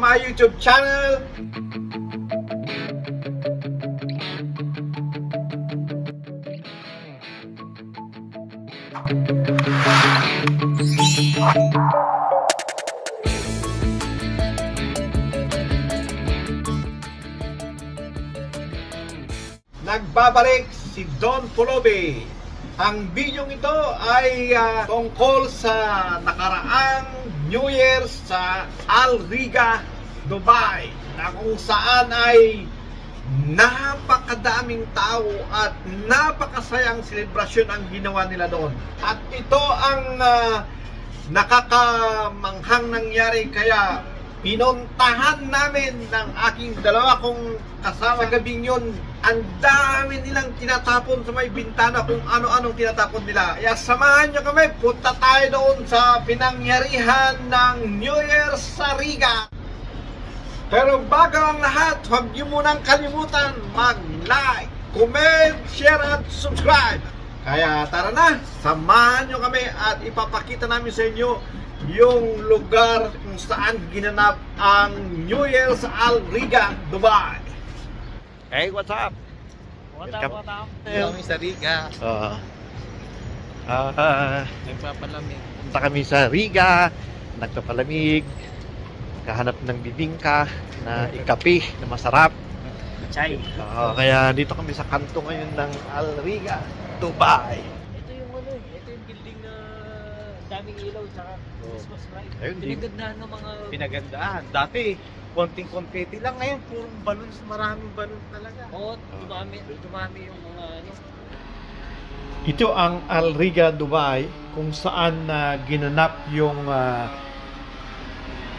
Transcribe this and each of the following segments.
my YouTube channel. Nagbabalik si Don Pulobe. Ang video ito ay tungkol sa nakaraang New Year sa Al Riga, Dubai, na kung saan ay napakadaming tao at napakasayang selebrasyon ang ginawa nila doon. At ito ang nakakamanghang nangyari, kaya pinuntahan namin ng aking dalawa kong kasama sa gabing yun. Ang dami nilang tinatapon sa may bintana, kung ano-anong tinatapon nila. Kaya samahan nyo kami, punta tayo doon sa pinangyarihan ng New Year sa Riga. Pero bago ang lahat, huwag nyo munang kalimutan mag-like, comment, share at subscribe. Kaya tara na, samahan nyo kami at ipapakita namin sa inyo yung lugar kung saan ginanap ang New Year sa Al Riga, Dubai. Hey, what's up? What up? Kami sa Riga. Nagpapalamig. Punta kami sa Riga, nagpapalamig, kahanap ng bibingka na ikape na masarap. Chay. Kaya dito kami sa kanto ngayon ng Al Riga, Dubai. Ito yung building na daming ilaw sa Christmas light. Ayun, Pinagandaan ng mga... Pinagandaan. Dati, konting confetti lang. Ngayon, purong balloons. Maraming balloons talaga. Oo, dumami yung mga ano. Ito ang Al Riga, Dubai, kung saan ginanap yung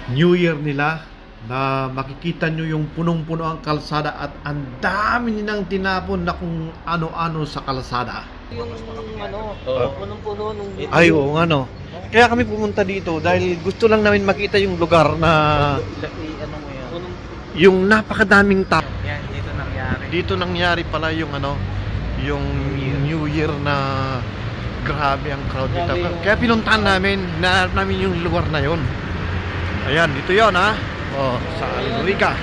New Year nila, na makikita nyo yung punong-puno ang kalsada at ang dami nilang tinapon na kung ano-ano sa kalsada. Yung ano, punong-puno nung... Ay, oo nga no. Kaya kami pumunta dito dahil gusto lang namin makita yung lugar na Ano mo yan? yung napakadaming tao. Yan, dito nangyari. Dito nangyari pala yung yung New Year na grabe ang crowd dito. Grabe yung- Kaya pinuntahan namin, hinahanap namin yung lugar na yon. Ayan, dito yon ha. Oh, sa Al Riga.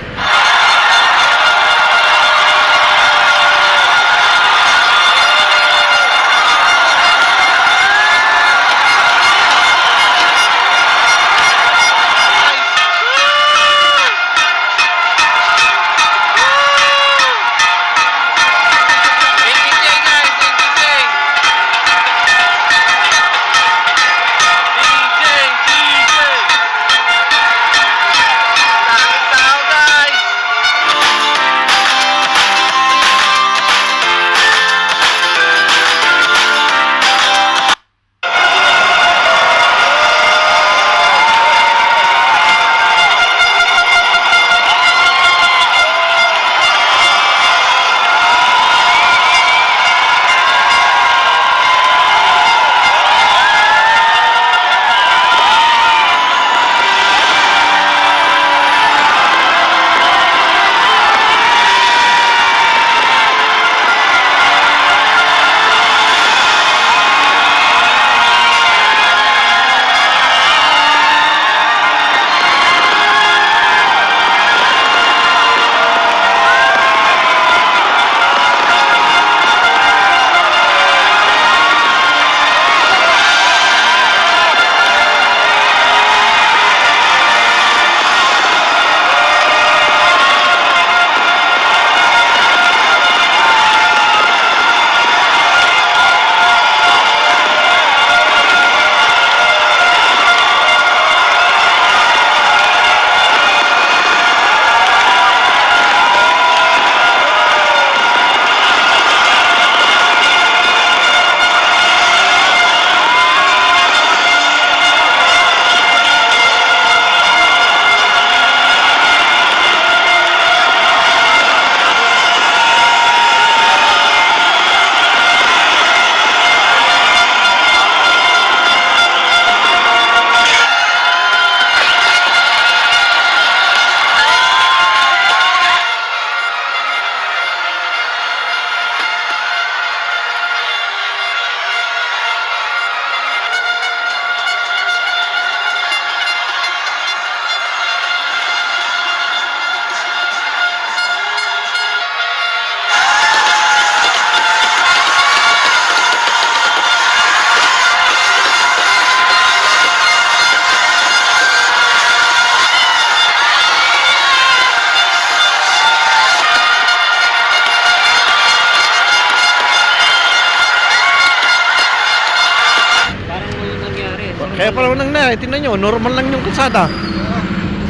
Kaya pala nang na, tingnan nyo, normal lang yung kalsada.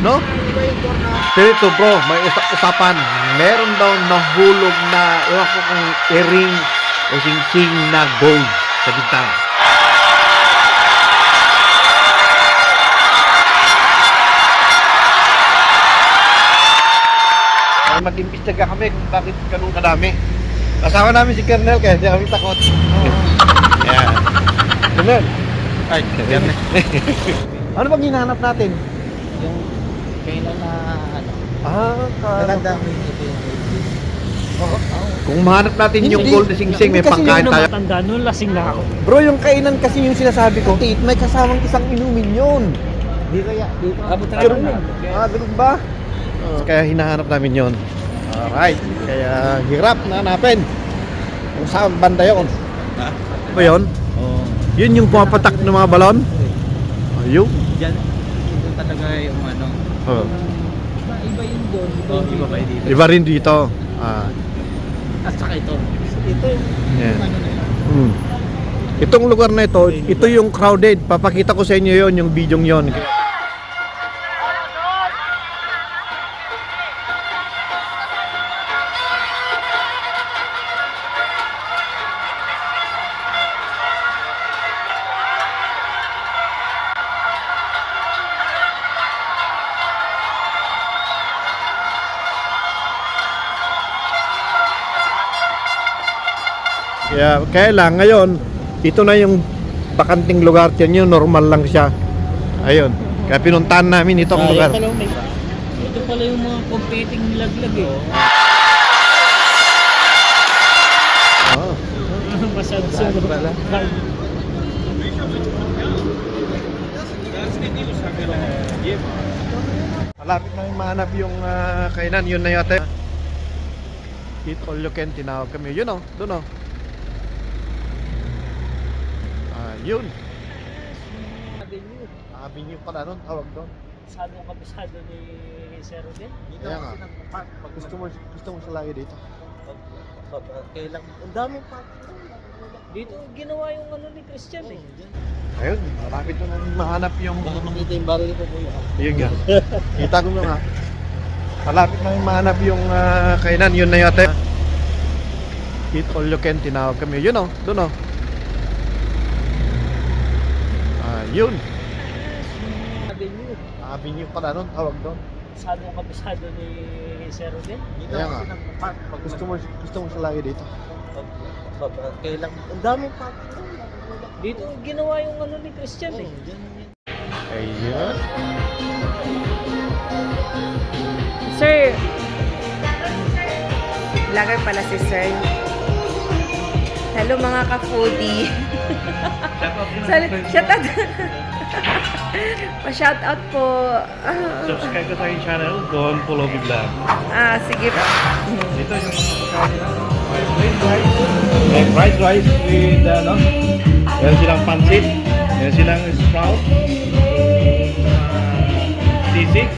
No? Pero ito bro, may usapan. Meron daw nahulog na, ewan ko kung earring o sing-sing na gold sa bintana. Mag-imbestiga kami kung bakit ganun kadami. Kasama namin si Colonel kaya hindi kami takot. Yan. Colonel. Ay, Colonel. Ano bang hinahanap natin? Yung kailan na ano. Nalandang ito yung Kung mahanap natin yung gold na sing-sing, may pangkain tayo. Matanda nun, lasing na ako. Bro, yung kainan kasi yung sinasabi ko, may kasamang isang inumin yun. Di kaya, di pa. Abot na lang. Ganun ba? Kaya hinahanap namin yon. Alright. Kaya hirap na hanapin. Kung saan banda yun. Ba yun? Oo. Yun yung pumapatak ng mga balon? Ayun. Diyan, ito talaga yung ano. Oh. Iba yung doon. Iba pa dito. Iba rin dito. Ah. At saka ito. Ito yung Yeah. ano na yun. Itong lugar na ito yung crowded. Papakita ko sa inyo yon, yung video yon. Kaya lang ngayon, ito na yung bakanting lugar, yan yung normal lang siya. Ayun. Kaya pinuntahan namin itong lugar. Ito pala yung mga competing laglag eh. Oh. Masyado sa pala. Malapit na yung mahanap yung kainan, yun na yata. Eat all you can, tinawag kami. Yun o, dun o. Yun. Avenue. Avenue pala nun, tawag doon. Saan yung kabisado ni Sir Rodel? Kaya nga. Gusto mo sa lagi dito. Kailang, ang dami pa. Dito ginawa yung ano ni Christian eh. Ayun, malapit na mahanap yung... Baka makita yung baril ko po yun. Yun nga. Kita ko nga. Malapit na mahanap yung kainan, yun na yata. Eat all you can, tinawag kami. Yun o, dun o. Yun. Avenue. Avenue pala nun, tawag doon. Saan yung kabisado ni Sir Rodel? Kaya nga. Gusto mo sa lagi dito. Kailang, ang dami pa. Dito ginawa yung ano ni Christian eh. Ayun. Sir, vlogger pala si Sir. Hello mga ka-foodie. Shout out. Pa-shout out po. Subscribe ka sa aking channel, Don Polo Vlog. Sige po. Dito yung mga pagkain nila. May fried rice with ano? Meron silang pancit, meron silang sprout, sisig.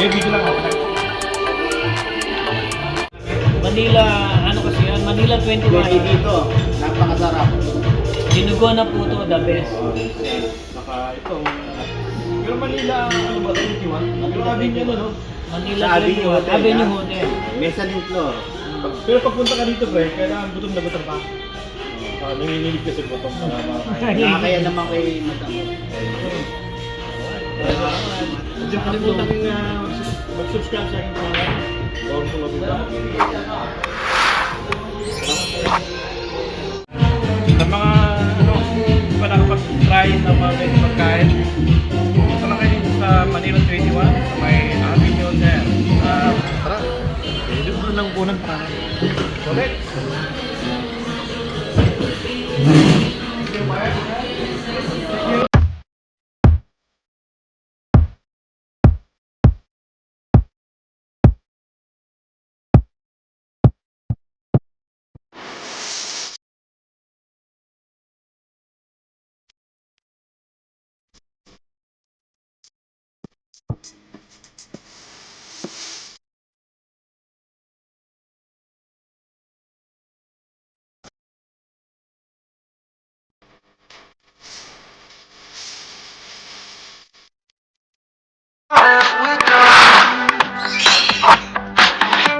Manila, ano kasi yan? Manila 21. dito, napakasarap. Dinugo na po to, the best. Saka ito. Pero Manila, ano ba, 21? Pero Avenue, ano, no? Manila Sa Avenue 21. Hotel, Avenue ah. Hotel. Mezzanine floor. Pero pagpunta ka dito, pre, kailangan gutom na gutom ka. Nanginginig ka sa gutom para makakain. Nakakaya naman kay Madam. Diyan ka punta kang mag-subscribe sa aking channel. Gawin ko mabita. Sa mga, ano, hindi pa nakapag-try ng mga ganyan pagkain, punta lang kayo dito sa Manila 21, sa may Avenue Hotel. Tara, dito mo lang unang para. Correct?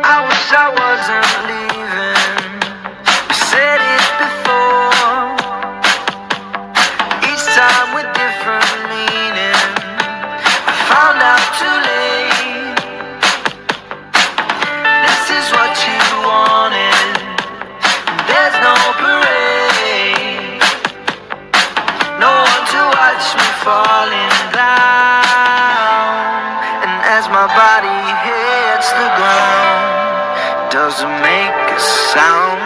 I wish I wasn't leaving. You said it before. Each time with different meaning. I found out too late. This is what you wanted. There's no parade. No one to watch me falling down. And as my body hits the ground, doesn't make a sound.